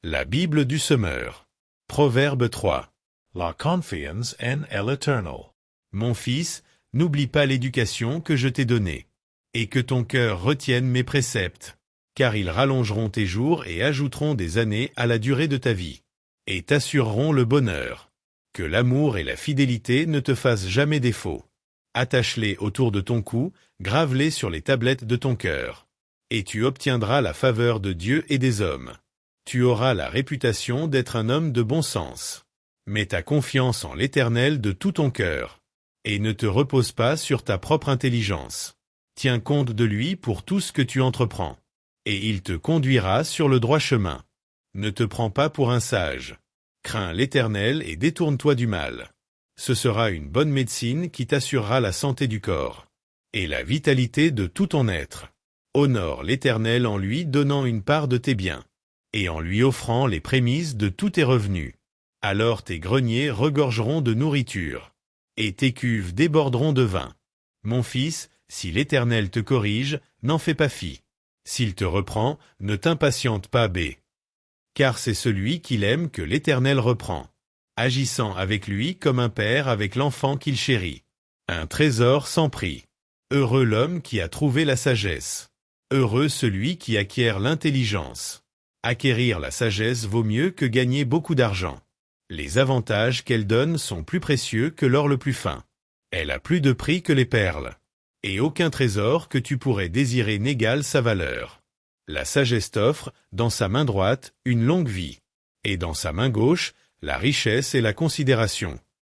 La Bible du semeur. Proverbe 3. La confiance en l'Éternel. Mon fils, n'oublie pas l'éducation que je t'ai donnée, et que ton cœur retienne mes préceptes, car ils rallongeront tes jours et ajouteront des années à la durée de ta vie, et t'assureront le bonheur. Que l'amour et la fidélité ne te fassent jamais défaut. Attache-les autour de ton cou, grave-les sur les tablettes de ton cœur, et tu obtiendras la faveur de Dieu et des hommes. Tu auras la réputation d'être un homme de bon sens. Mets ta confiance en l'Éternel de tout ton cœur, et ne te repose pas sur ta propre intelligence. Tiens compte de lui pour tout ce que tu entreprends, et il te conduira sur le droit chemin. Ne te prends pas pour un sage. Crains l'Éternel et détourne-toi du mal. Ce sera une bonne médecine qui t'assurera la santé du corps, et la vitalité de tout ton être. Honore l'Éternel en lui donnant une part de tes biens, et en lui offrant les prémices de tous tes revenus. Alors tes greniers regorgeront de nourriture, et tes cuves déborderont de vin. Mon fils, si l'Éternel te corrige, n'en fais pas fi. S'il te reprend, ne t'impatiente pas b. Car c'est celui qu'il aime que l'Éternel reprend, agissant avec lui comme un père avec l'enfant qu'il chérit. Un trésor sans prix. Heureux l'homme qui a trouvé la sagesse. Heureux celui qui acquiert l'intelligence. Acquérir la sagesse vaut mieux que gagner beaucoup d'argent. Les avantages qu'elle donne sont plus précieux que l'or le plus fin. Elle a plus de prix que les perles, et aucun trésor que tu pourrais désirer n'égale sa valeur. La sagesse t'offre, dans sa main droite, une longue vie, et dans sa main gauche, la richesse et la considération.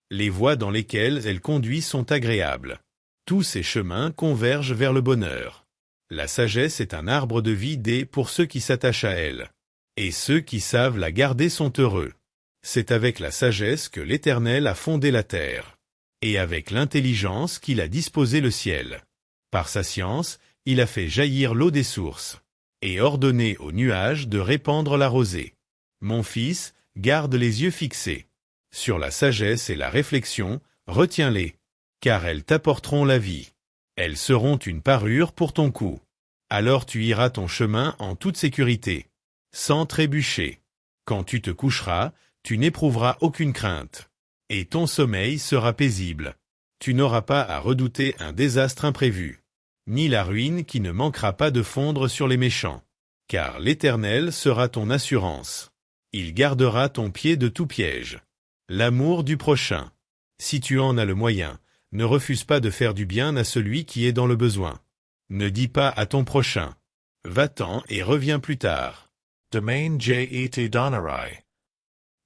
Les voies dans lesquelles elle conduit sont agréables. Tous ses chemins convergent vers le bonheur. La sagesse est un arbre de vie pour ceux qui s'attachent à elle, et ceux qui savent la garder sont heureux. C'est avec la sagesse que l'Éternel a fondé la terre, et avec l'intelligence qu'il a disposé le ciel. Par sa science, il a fait jaillir l'eau des sources, et ordonné aux nuages de répandre la rosée. Mon fils, garde les yeux fixés sur la sagesse et la réflexion, retiens-les, car elles t'apporteront la vie. Elles seront une parure pour ton cou. Alors tu iras ton chemin en toute sécurité, sans trébucher. Quand tu te coucheras, tu n'éprouveras aucune crainte, et ton sommeil sera paisible. Tu n'auras pas à redouter un désastre imprévu, ni la ruine qui ne manquera pas de fondre sur les méchants. Car l'Éternel sera ton assurance. Il gardera ton pied de tout piège. L'amour du prochain. Si tu en as le moyen, ne refuse pas de faire du bien à celui qui est dans le besoin. Ne dis pas à ton prochain, « Va-t'en et reviens plus tard »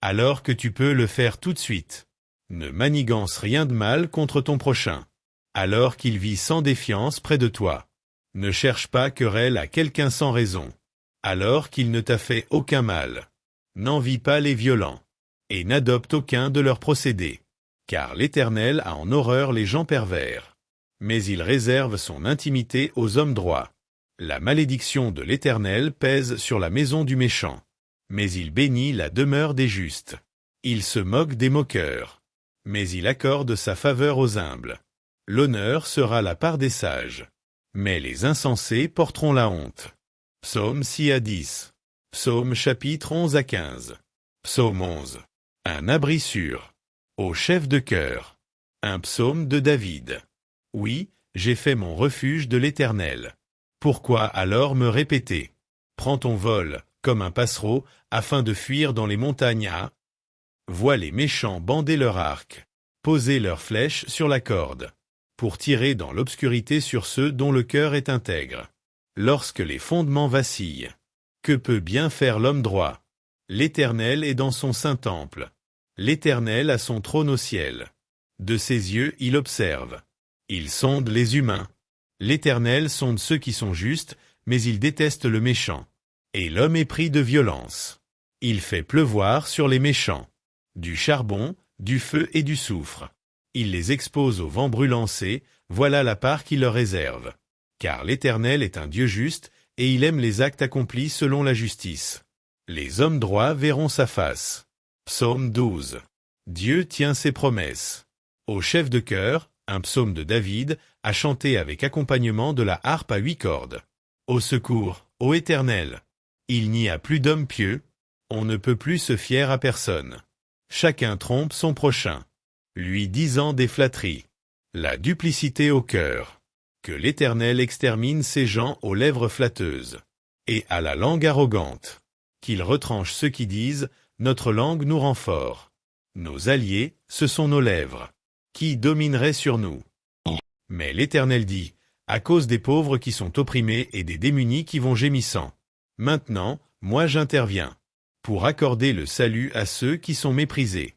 alors que tu peux le faire tout de suite. Ne manigance rien de mal contre ton prochain, alors qu'il vit sans défiance près de toi. Ne cherche pas querelle à quelqu'un sans raison, alors qu'il ne t'a fait aucun mal. N'envie pas les violents, et n'adopte aucun de leurs procédés. Car l'Éternel a en horreur les gens pervers, mais il réserve son intimité aux hommes droits. La malédiction de l'Éternel pèse sur la maison du méchant, mais il bénit la demeure des justes. Il se moque des moqueurs, mais il accorde sa faveur aux humbles. L'honneur sera la part des sages, mais les insensés porteront la honte. Psaume 6 à 10. Psaume chapitre 11 à 15. Psaume 11. Un abri sûr. Au chef de chœur. Un psaume de David. Oui, j'ai fait mon refuge de l'Éternel. Pourquoi alors me répéter? Prends ton vol, comme un passereau, afin de fuir dans les montagnes à. Vois les méchants bander leur arc, poser leurs flèches sur la corde, pour tirer dans l'obscurité sur ceux dont le cœur est intègre. Lorsque les fondements vacillent, que peut bien faire l'homme droit? L'Éternel est dans son saint temple. L'Éternel a son trône au ciel. De ses yeux il observe. Il sonde les humains. L'Éternel sonde ceux qui sont justes, mais il déteste le méchant. Et l'homme est pris de violence. Il fait pleuvoir sur les méchants du charbon, du feu et du soufre. Il les expose au vent brûlancé, voilà la part qu'il leur réserve. Car l'Éternel est un Dieu juste, et il aime les actes accomplis selon la justice. Les hommes droits verront sa face. Psaume 12. Dieu tient ses promesses. Au chef de chœur, un psaume de David, à chanter avec accompagnement de la harpe à 8 cordes. Au secours, ô Éternel! Il n'y a plus d'homme pieux. On ne peut plus se fier à personne. Chacun trompe son prochain, lui disant des flatteries. La duplicité au cœur. Que l'Éternel extermine ces gens aux lèvres flatteuses et à la langue arrogante. Qu'il retranche ceux qui disent « Notre langue nous rend fort ». Nos alliés, ce sont nos lèvres. Qui dominerait sur nous? Mais l'Éternel dit « À cause des pauvres qui sont opprimés et des démunis qui vont gémissant. Maintenant, moi j'interviens. Pour accorder le salut à ceux qui sont méprisés. »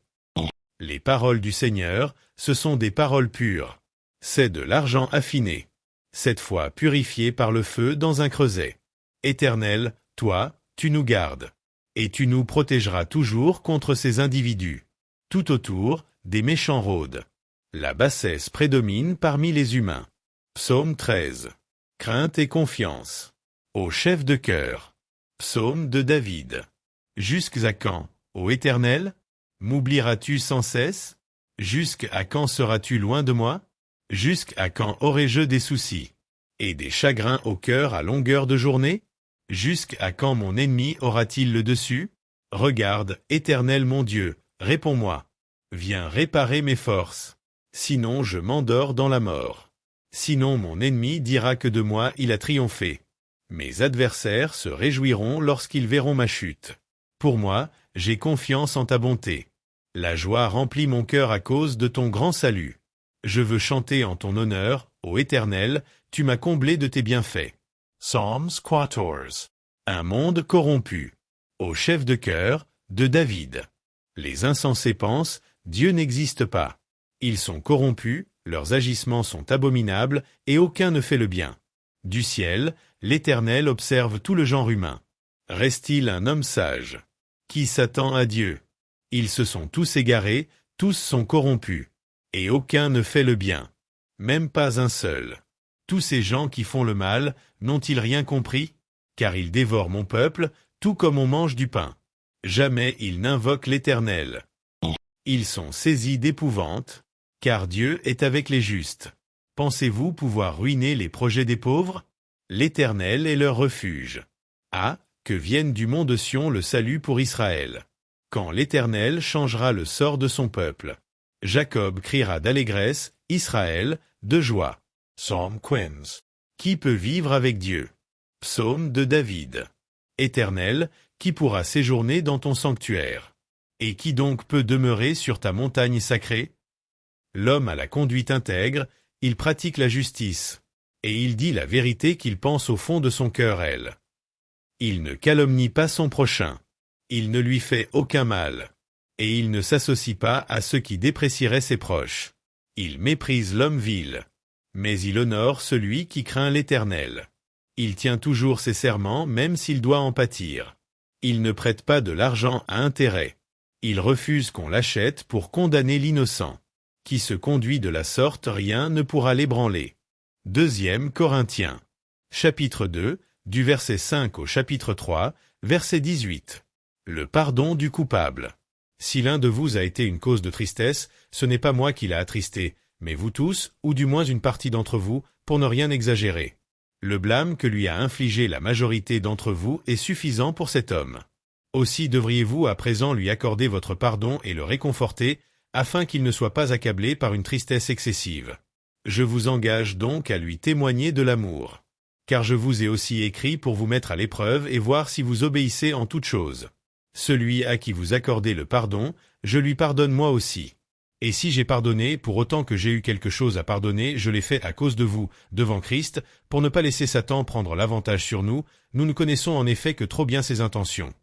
Les paroles du Seigneur, ce sont des paroles pures. C'est de l'argent affiné. Cette fois purifié par le feu dans un creuset. Éternel, toi, tu nous gardes. Et tu nous protégeras toujours contre ces individus. Tout autour, des méchants rôdent. La bassesse prédomine parmi les humains. Psaume 13. Crainte et confiance. Au chef de cœur. Psaume de David. Jusqu'à quand, ô Éternel? M'oublieras-tu sans cesse? Jusqu'à quand seras-tu loin de moi? Jusqu'à quand aurai-je des soucis et des chagrins au cœur à longueur de journée? Jusqu'à quand mon ennemi aura-t-il le dessus? Regarde, Éternel mon Dieu, réponds-moi. Viens réparer mes forces. Sinon je m'endors dans la mort. Sinon mon ennemi dira que de moi il a triomphé. Mes adversaires se réjouiront lorsqu'ils verront ma chute. Pour moi, j'ai confiance en ta bonté. La joie remplit mon cœur à cause de ton grand salut. Je veux chanter en ton honneur, ô Éternel, tu m'as comblé de tes bienfaits. Psalms 14. Un monde corrompu. Au chef de cœur, de David. Les insensés pensent, Dieu n'existe pas. Ils sont corrompus, leurs agissements sont abominables, et aucun ne fait le bien. Du ciel, l'Éternel observe tout le genre humain. Reste-t-il un homme sage? Qui s'attend à Dieu? Ils se sont tous égarés, tous sont corrompus. Et aucun ne fait le bien. Même pas un seul. Tous ces gens qui font le mal, n'ont-ils rien compris? Car ils dévorent mon peuple, tout comme on mange du pain. Jamais ils n'invoquent l'Éternel. Ils sont saisis d'épouvante, car Dieu est avec les justes. Pensez-vous pouvoir ruiner les projets des pauvres? L'Éternel est leur refuge. Ah, que vienne du mont de Sion le salut pour Israël. Quand l'Éternel changera le sort de son peuple. Jacob criera d'allégresse, Israël, de joie. Psalm 15. Qui peut vivre avec Dieu? Psaume de David. Éternel, qui pourra séjourner dans ton sanctuaire? Et qui donc peut demeurer sur ta montagne sacrée? L'homme a la conduite intègre, il pratique la justice, et il dit la vérité qu'il pense au fond de son cœur elle. Il ne calomnie pas son prochain, il ne lui fait aucun mal, et il ne s'associe pas à ceux qui déprécieraient ses proches. Il méprise l'homme vil, mais il honore celui qui craint l'Éternel. Il tient toujours ses serments même s'il doit en pâtir. Il ne prête pas de l'argent à intérêt. Il refuse qu'on l'achète pour condamner l'innocent. Qui se conduit de la sorte, rien ne pourra l'ébranler. 2 Corinthiens. Chapitre 2, du verset 5 au chapitre 3, verset 18. Le pardon du coupable. Si l'un de vous a été une cause de tristesse, ce n'est pas moi qui l'a attristé, mais vous tous, ou du moins une partie d'entre vous, pour ne rien exagérer. Le blâme que lui a infligé la majorité d'entre vous est suffisant pour cet homme. Aussi devriez-vous à présent lui accorder votre pardon et le réconforter, afin qu'il ne soit pas accablé par une tristesse excessive. Je vous engage donc à lui témoigner de l'amour. Car je vous ai aussi écrit pour vous mettre à l'épreuve et voir si vous obéissez en toutes choses. Celui à qui vous accordez le pardon, je lui pardonne moi aussi. Et si j'ai pardonné, pour autant que j'ai eu quelque chose à pardonner, je l'ai fait à cause de vous, devant Christ, pour ne pas laisser Satan prendre l'avantage sur nous, nous ne connaissons en effet que trop bien ses intentions.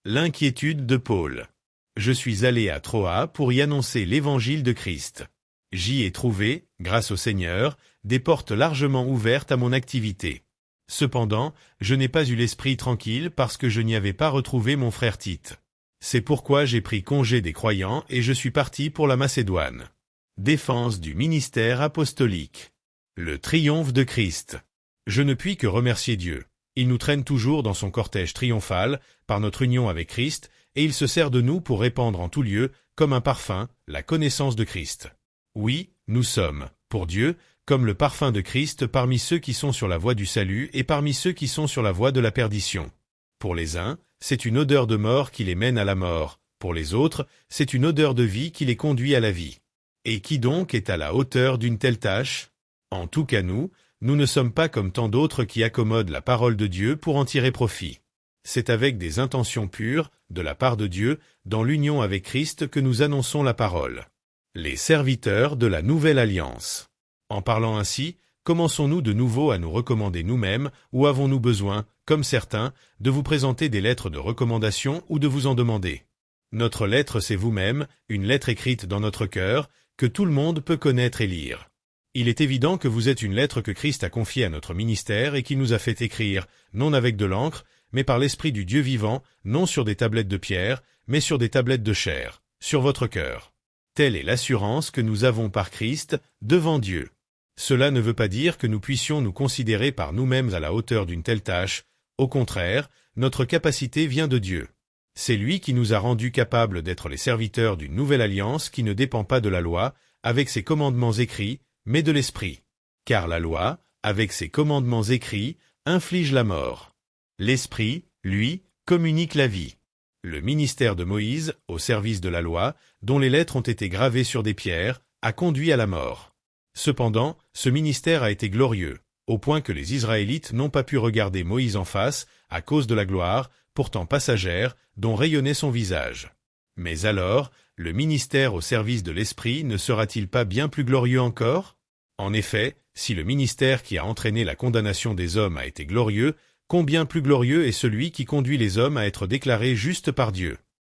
L'inquiétude de Paul. Je suis allé à Troas pour y annoncer l'évangile de Christ. J'y ai trouvé, grâce au Seigneur, des portes largement ouvertes à mon activité. Cependant, je n'ai pas eu l'esprit tranquille parce que je n'y avais pas retrouvé mon frère Tite. C'est pourquoi j'ai pris congé des croyants et je suis parti pour la Macédoine. Défense du ministère apostolique. Le triomphe de Christ. Je ne puis que remercier Dieu. Il nous traîne toujours dans son cortège triomphal, par notre union avec Christ, et il se sert de nous pour répandre en tout lieu, comme un parfum, la connaissance de Christ. Oui, nous sommes, pour Dieu, comme le parfum de Christ parmi ceux qui sont sur la voie du salut et parmi ceux qui sont sur la voie de la perdition. Pour les uns, c'est une odeur de mort qui les mène à la mort, pour les autres, c'est une odeur de vie qui les conduit à la vie. Et qui donc est à la hauteur d'une telle tâche? En tout cas nous ne sommes pas comme tant d'autres qui accommodent la parole de Dieu pour en tirer profit. C'est avec des intentions pures, de la part de Dieu, dans l'union avec Christ que nous annonçons la parole. Les serviteurs de la nouvelle alliance. En parlant ainsi, commençons-nous de nouveau à nous recommander nous-mêmes, ou avons-nous besoin, comme certains, de vous présenter des lettres de recommandation ou de vous en demander? Notre lettre, c'est vous-même, une lettre écrite dans notre cœur, que tout le monde peut connaître et lire. Il est évident que vous êtes une lettre que Christ a confiée à notre ministère et qui nous a fait écrire, non avec de l'encre, mais par l'Esprit du Dieu vivant, non sur des tablettes de pierre, mais sur des tablettes de chair, sur votre cœur. Telle est l'assurance que nous avons par Christ, devant Dieu. Cela ne veut pas dire que nous puissions nous considérer par nous-mêmes à la hauteur d'une telle tâche, au contraire, notre capacité vient de Dieu. C'est lui qui nous a rendus capables d'être les serviteurs d'une nouvelle alliance qui ne dépend pas de la loi, avec ses commandements écrits, mais de l'Esprit. Car la loi, avec ses commandements écrits, inflige la mort. L'Esprit, lui, communique la vie. Le ministère de Moïse, au service de la loi, dont les lettres ont été gravées sur des pierres, a conduit à la mort. Cependant, ce ministère a été glorieux, au point que les Israélites n'ont pas pu regarder Moïse en face, à cause de la gloire, pourtant passagère, dont rayonnait son visage. Mais alors, le ministère au service de l'Esprit ne sera-t-il pas bien plus glorieux encore? En effet, si le ministère qui a entraîné la condamnation des hommes a été glorieux, combien plus glorieux est celui qui conduit les hommes à être déclarés justes par Dieu.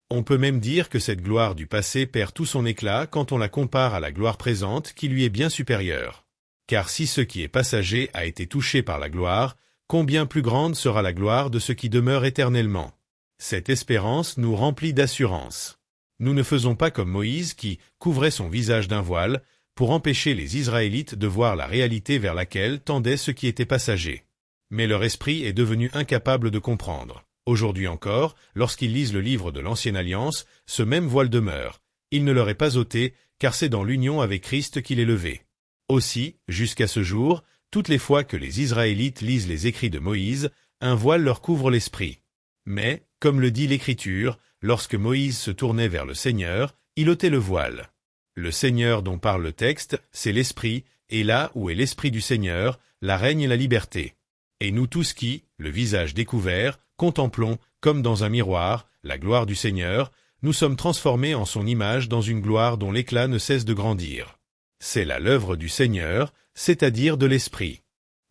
On peut même dire que cette gloire du passé perd tout son éclat quand on la compare à la gloire présente qui lui est bien supérieure. Car si ce qui est passager a été touché par la gloire, combien plus grande sera la gloire de ce qui demeure éternellement. Cette espérance nous remplit d'assurance. Nous ne faisons pas comme Moïse qui couvrait son visage d'un voile pour empêcher les Israélites de voir la réalité vers laquelle tendait ce qui était passager. Mais leur esprit est devenu incapable de comprendre. Aujourd'hui encore, lorsqu'ils lisent le livre de l'Ancienne Alliance, ce même voile demeure. Il ne leur est pas ôté, car c'est dans l'union avec Christ qu'il est levé. Aussi, jusqu'à ce jour, toutes les fois que les Israélites lisent les écrits de Moïse, un voile leur couvre l'esprit. Mais, comme le dit l'Écriture, lorsque Moïse se tournait vers le Seigneur, il ôtait le voile. Le Seigneur dont parle le texte, c'est l'Esprit, et là où est l'Esprit du Seigneur, là règne la liberté. Et nous tous qui, le visage découvert, contemplons, comme dans un miroir, la gloire du Seigneur, nous sommes transformés en son image dans une gloire dont l'éclat ne cesse de grandir. C'est là l'œuvre du Seigneur, c'est-à-dire de l'Esprit.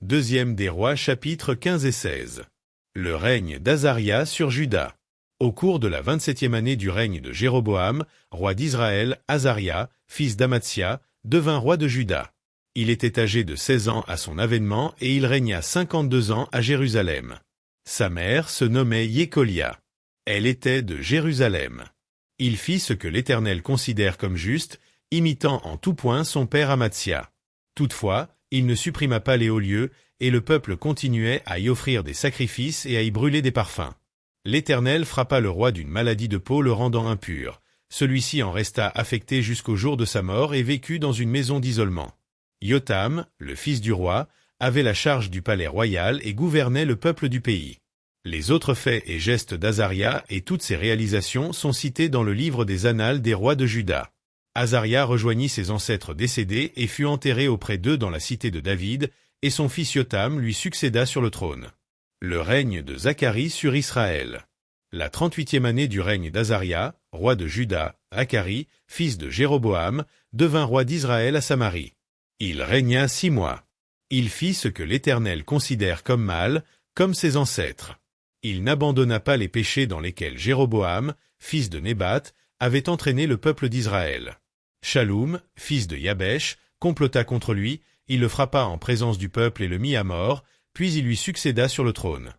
Deuxième des Rois chapitres 15 et 16. Le règne d'Azaria sur Juda. Au cours de la 27e année du règne de Jéroboam, roi d'Israël, Azaria, fils d'Amatsia, devint roi de Juda. Il était âgé de 16 ans à son avènement et il régna 52 ans à Jérusalem. Sa mère se nommait Yécolia. Elle était de Jérusalem. Il fit ce que l'Éternel considère comme juste, imitant en tout point son père Amatsia. Toutefois, il ne supprima pas les hauts lieux, et le peuple continuait à y offrir des sacrifices et à y brûler des parfums. L'Éternel frappa le roi d'une maladie de peau le rendant impur. Celui-ci en resta affecté jusqu'au jour de sa mort et vécut dans une maison d'isolement. Yotam, le fils du roi, avait la charge du palais royal et gouvernait le peuple du pays. Les autres faits et gestes d'Azaria et toutes ses réalisations sont cités dans le livre des Annales des rois de Juda. Azaria rejoignit ses ancêtres décédés et fut enterré auprès d'eux dans la cité de David, et son fils Yotam lui succéda sur le trône. Le règne de Zacharie sur Israël. La 38e année du règne d'Azaria, roi de Juda, Zacharie, fils de Jéroboam, devint roi d'Israël à Samarie. Il régna 6 mois. Il fit ce que l'Éternel considère comme mal, comme ses ancêtres. Il n'abandonna pas les péchés dans lesquels Jéroboam, fils de Nébat, avait entraîné le peuple d'Israël. Shaloum, fils de Yabesh, complota contre lui, il le frappa en présence du peuple et le mit à mort, puis il lui succéda sur le trône.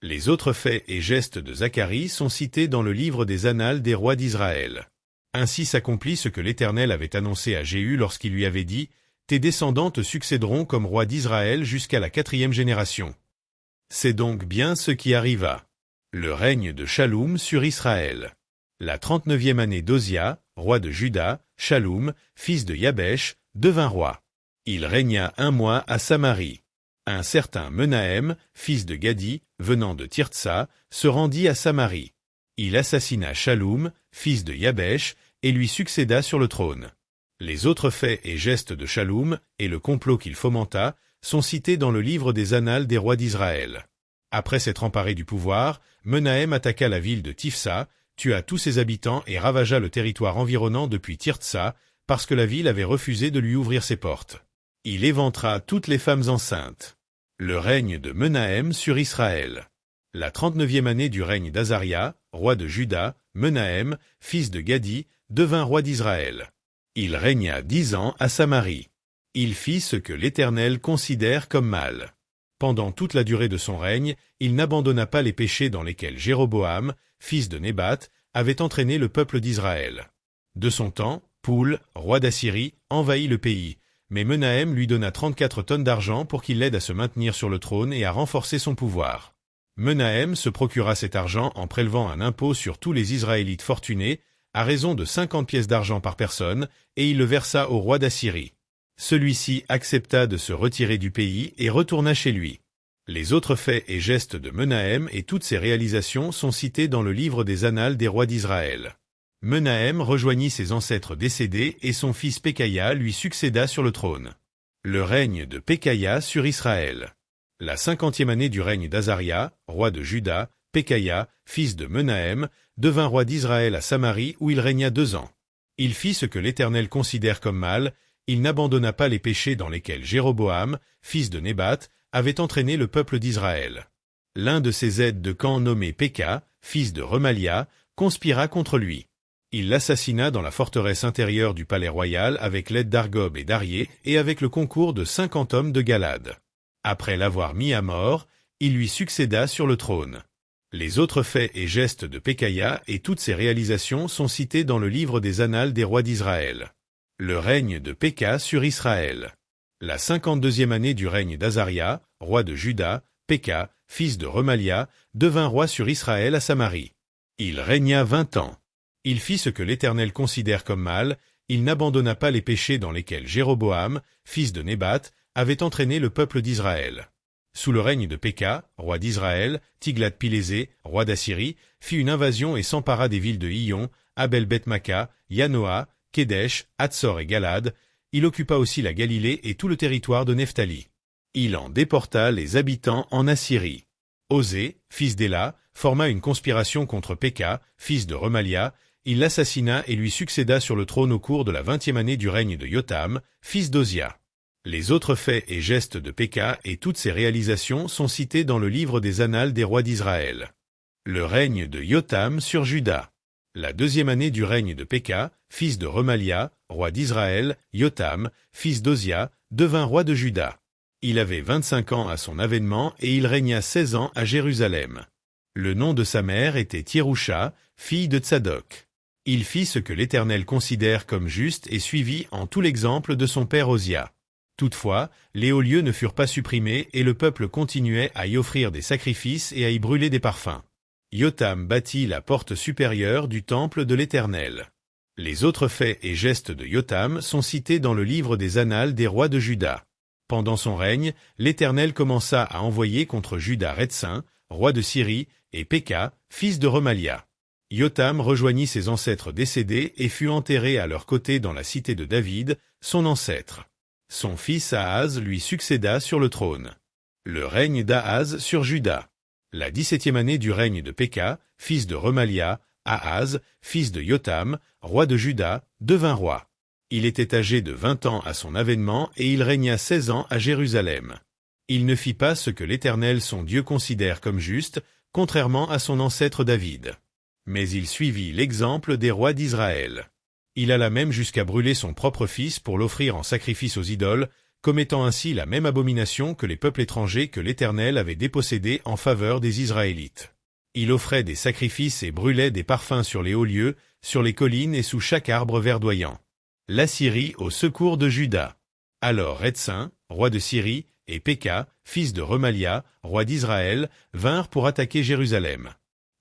Les autres faits et gestes de Zacharie sont cités dans le livre des Annales des rois d'Israël. Ainsi s'accomplit ce que l'Éternel avait annoncé à Jéhu lorsqu'il lui avait dit « Tes descendants te succéderont comme roi d'Israël jusqu'à la 4e génération. » C'est donc bien ce qui arriva. Le règne de Shaloum sur Israël. La 39e année d'Ozia, roi de Juda, Shaloum, fils de Yabesh, devint roi. Il régna 1 mois à Samarie. Un certain Menahem, fils de Gadi, venant de Tirtsa, se rendit à Samarie. Il assassina Shaloum, fils de Yabesh, et lui succéda sur le trône. Les autres faits et gestes de Shaloum, et le complot qu'il fomenta, sont cités dans le livre des Annales des rois d'Israël. Après s'être emparé du pouvoir, Menahem attaqua la ville de Tifsa, tua tous ses habitants et ravagea le territoire environnant depuis Tirtsa, parce que la ville avait refusé de lui ouvrir ses portes. Il éventra toutes les femmes enceintes. Le règne de Menahem sur Israël. La 39e année du règne d'Azaria, roi de Juda, Menahem, fils de Gadi, devint roi d'Israël. Il régna 10 ans à Samarie. Il fit ce que l'Éternel considère comme mal. Pendant toute la durée de son règne, il n'abandonna pas les péchés dans lesquels Jéroboam, fils de Nébat, avait entraîné le peuple d'Israël. De son temps, Poul, roi d'Assyrie, envahit le pays, mais Menahem lui donna 34 tonnes d'argent pour qu'il l'aide à se maintenir sur le trône et à renforcer son pouvoir. Menahem se procura cet argent en prélevant un impôt sur tous les Israélites fortunés, à raison de 50 pièces d'argent par personne, et il le versa au roi d'Assyrie. Celui-ci accepta de se retirer du pays et retourna chez lui. Les autres faits et gestes de Menahem et toutes ses réalisations sont cités dans le livre des Annales des rois d'Israël. Menahem rejoignit ses ancêtres décédés et son fils Pécaïa lui succéda sur le trône. Le règne de Pécaïa sur Israël. La 50e année du règne d'Azaria, roi de Juda, Pécaïa, fils de Menahem, devint roi d'Israël à Samarie où il régna 2 ans. Il fit ce que l'Éternel considère comme mal, il n'abandonna pas les péchés dans lesquels Jéroboam, fils de Nébat, avait entraîné le peuple d'Israël. L'un de ses aides de camp nommé Péka, fils de Remalia, conspira contre lui. Il l'assassina dans la forteresse intérieure du palais royal avec l'aide d'Argob et d'Arié et avec le concours de 50 hommes de Galade. Après l'avoir mis à mort, il lui succéda sur le trône. Les autres faits et gestes de Pécaïa et toutes ses réalisations sont cités dans le livre des Annales des rois d'Israël. Le règne de Péka sur Israël. La 52e année du règne d'Azaria, roi de Juda, Péka, fils de Remalia, devint roi sur Israël à Samarie. Il régna 20 ans. Il fit ce que l'Éternel considère comme mal, il n'abandonna pas les péchés dans lesquels Jéroboam, fils de Nébat, avait entraîné le peuple d'Israël. Sous le règne de Péka, roi d'Israël, Tiglath-Pilésé, roi d'Assyrie, fit une invasion et s'empara des villes de Hion, Abel-Beth-Maka, Yanoa, Kédesh, Hatzor et Galade. Il occupa aussi la Galilée et tout le territoire de Nephtali. Il en déporta les habitants en Assyrie. Osée, fils d'Éla, forma une conspiration contre Péka, fils de Remalia. Il l'assassina et lui succéda sur le trône au cours de la 20e année du règne de Yotam, fils d'Ozia. Les autres faits et gestes de Péka et toutes ses réalisations sont cités dans le livre des Annales des rois d'Israël. Le règne de Yotam sur Juda. La 2e année du règne de Péka, fils de Remalia, roi d'Israël, Yotam, fils d'Ozia, devint roi de Juda. Il avait 25 ans à son avènement et il régna 16 ans à Jérusalem. Le nom de sa mère était Tiérusha, fille de Tsadok. Il fit ce que l'Éternel considère comme juste et suivit en tout l'exemple de son père Ozia. Toutefois, les hauts lieux ne furent pas supprimés et le peuple continuait à y offrir des sacrifices et à y brûler des parfums. Yotam bâtit la porte supérieure du temple de l'Éternel. Les autres faits et gestes de Yotam sont cités dans le livre des Annales des rois de Juda. Pendant son règne, l'Éternel commença à envoyer contre Juda Rétsin, roi de Syrie, et Péka, fils de Remalia. Yotam rejoignit ses ancêtres décédés et fut enterré à leur côté dans la cité de David, son ancêtre. Son fils Ahaz lui succéda sur le trône. Le règne d'Ahaz sur Juda. La 17e année du règne de Péka, fils de Remalia, Ahaz, fils de Yotam, roi de Juda, devint roi. Il était âgé de 20 ans à son avènement et il régna 16 ans à Jérusalem. Il ne fit pas ce que l'Éternel son Dieu considère comme juste, contrairement à son ancêtre David. Mais il suivit l'exemple des rois d'Israël. Il alla même jusqu'à brûler son propre fils pour l'offrir en sacrifice aux idoles, commettant ainsi la même abomination que les peuples étrangers que l'Éternel avait dépossédés en faveur des Israélites. Il offrait des sacrifices et brûlait des parfums sur les hauts lieux, sur les collines et sous chaque arbre verdoyant. L'Assyrie au secours de Juda. Alors Rétsin, roi de Syrie, et Péka, fils de Remalia, roi d'Israël, vinrent pour attaquer Jérusalem.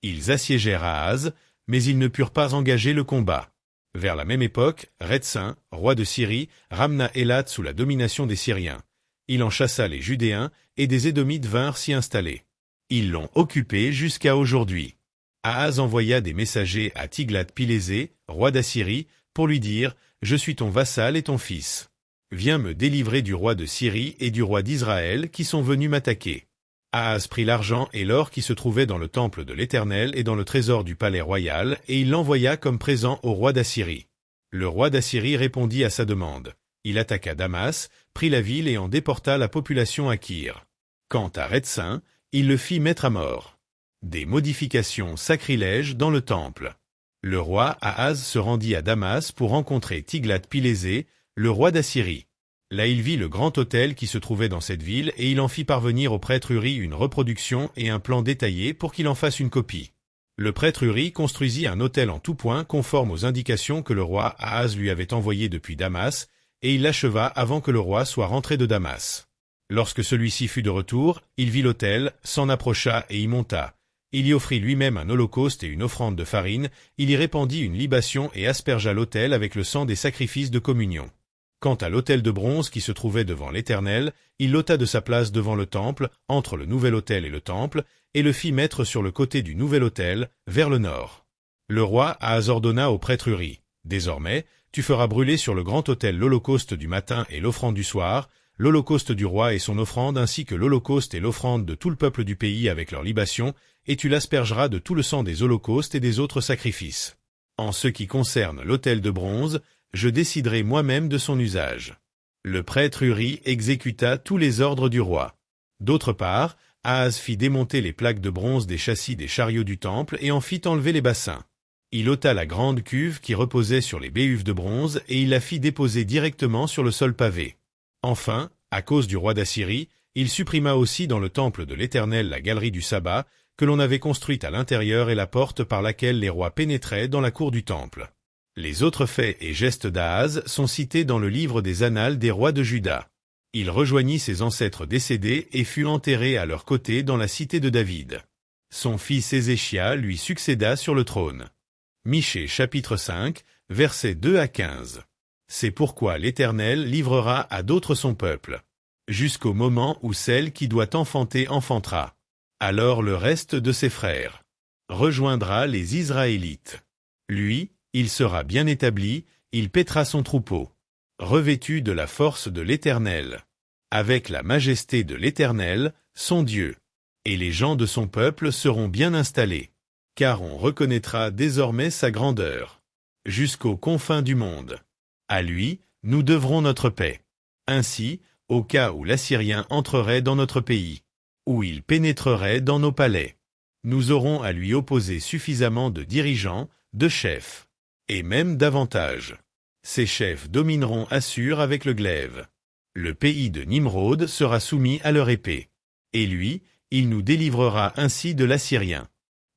Ils assiégèrent Ahaz, mais ils ne purent pas engager le combat. Vers la même époque, Rétsin, roi de Syrie, ramena Élat sous la domination des Syriens. Il en chassa les Judéens, et des Édomites vinrent s'y installer. Ils l'ont occupé jusqu'à aujourd'hui. Ahaz envoya des messagers à Tiglath-Pilésé, roi d'Assyrie, pour lui dire « Je suis ton vassal et ton fils. Viens me délivrer du roi de Syrie et du roi d'Israël qui sont venus m'attaquer. » Ahaz prit l'argent et l'or qui se trouvaient dans le temple de l'Éternel et dans le trésor du palais royal, et il l'envoya comme présent au roi d'Assyrie. Le roi d'Assyrie répondit à sa demande. Il attaqua Damas, prit la ville et en déporta la population à Kir. Quant à Rétsin, il le fit mettre à mort. Des modifications sacrilèges dans le temple. Le roi Ahaz se rendit à Damas pour rencontrer Tiglath-Pilésé, le roi d'Assyrie. Là il vit le grand autel qui se trouvait dans cette ville et il en fit parvenir au prêtre Uri une reproduction et un plan détaillé pour qu'il en fasse une copie. Le prêtre Uri construisit un autel en tout point conforme aux indications que le roi Ahaz lui avait envoyées depuis Damas, et il l'acheva avant que le roi soit rentré de Damas. Lorsque celui-ci fut de retour, il vit l'autel, s'en approcha et y monta. Il y offrit lui-même un holocauste et une offrande de farine, il y répandit une libation et aspergea l'autel avec le sang des sacrifices de communion. Quant à l'autel de bronze qui se trouvait devant l'Éternel, il l'ôta de sa place devant le temple, entre le nouvel autel et le temple, et le fit mettre sur le côté du nouvel autel, vers le nord. Le roi Ahaz ordonna au prêtre Uri, « Désormais, tu feras brûler sur le grand autel l'holocauste du matin et l'offrande du soir, l'holocauste du roi et son offrande ainsi que l'holocauste et l'offrande de tout le peuple du pays avec leurs libations, et tu l'aspergeras de tout le sang des holocaustes et des autres sacrifices. En ce qui concerne l'autel de bronze, je déciderai moi-même de son usage. » Le prêtre Uri exécuta tous les ordres du roi. D'autre part, Ahaz fit démonter les plaques de bronze des châssis des chariots du temple et en fit enlever les bassins. Il ôta la grande cuve qui reposait sur les béhuves de bronze et il la fit déposer directement sur le sol pavé. Enfin, à cause du roi d'Assyrie, il supprima aussi dans le temple de l'Éternel la galerie du sabbat, que l'on avait construite à l'intérieur et la porte par laquelle les rois pénétraient dans la cour du temple. Les autres faits et gestes d'Ahaz sont cités dans le livre des Annales des rois de Juda. Il rejoignit ses ancêtres décédés et fut enterré à leur côté dans la cité de David. Son fils Ézéchia lui succéda sur le trône. Michée chapitre 5, versets 2 à 15. C'est pourquoi l'Éternel livrera à d'autres son peuple, jusqu'au moment où celle qui doit enfanter enfantera. Alors le reste de ses frères rejoindra les Israélites. Lui, il sera bien établi, il paîtra son troupeau, revêtu de la force de l'Éternel, avec la majesté de l'Éternel, son Dieu. Et les gens de son peuple seront bien installés, car on reconnaîtra désormais sa grandeur, jusqu'aux confins du monde. À lui, nous devrons notre paix. Ainsi, au cas où l'Assyrien entrerait dans notre pays, où il pénétrerait dans nos palais, nous aurons à lui opposer suffisamment de dirigeants, de chefs, et même davantage. Ces chefs domineront Assur avec le glaive. Le pays de Nimrod sera soumis à leur épée. Et lui, il nous délivrera ainsi de l'Assyrien,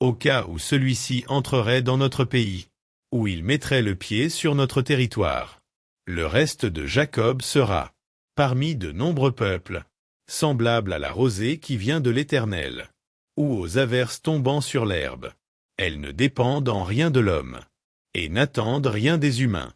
au cas où celui-ci entrerait dans notre pays, où il mettrait le pied sur notre territoire. Le reste de Jacob sera, parmi de nombreux peuples, semblable à la rosée qui vient de l'Éternel, ou aux averses tombant sur l'herbe. Elles ne dépendent en rien de l'homme, et n'attendent rien des humains.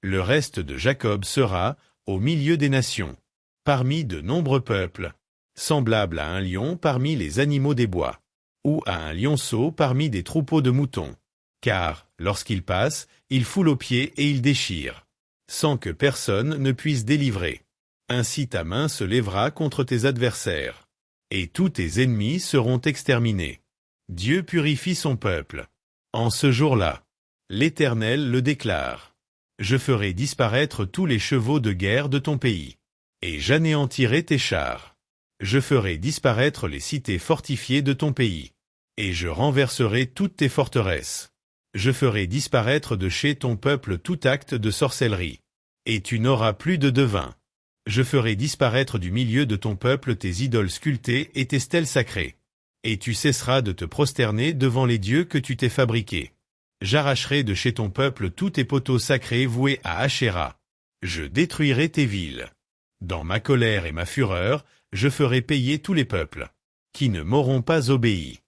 Le reste de Jacob sera, au milieu des nations, parmi de nombreux peuples, semblable à un lion parmi les animaux des bois, ou à un lionceau parmi des troupeaux de moutons. Car, lorsqu'il passe, il foule aux pieds et il déchire, sans que personne ne puisse délivrer. Ainsi ta main se lèvera contre tes adversaires, et tous tes ennemis seront exterminés. Dieu purifie son peuple. En ce jour-là, l'Éternel le déclare. Je ferai disparaître tous les chevaux de guerre de ton pays, et j'anéantirai tes chars. Je ferai disparaître les cités fortifiées de ton pays, et je renverserai toutes tes forteresses. Je ferai disparaître de chez ton peuple tout acte de sorcellerie, et tu n'auras plus de devin. Je ferai disparaître du milieu de ton peuple tes idoles sculptées et tes stèles sacrées, et tu cesseras de te prosterner devant les dieux que tu t'es fabriqués. J'arracherai de chez ton peuple tous tes poteaux sacrés voués à Ashéra. Je détruirai tes villes. Dans ma colère et ma fureur, je ferai payer tous les peuples, qui ne m'auront pas obéi.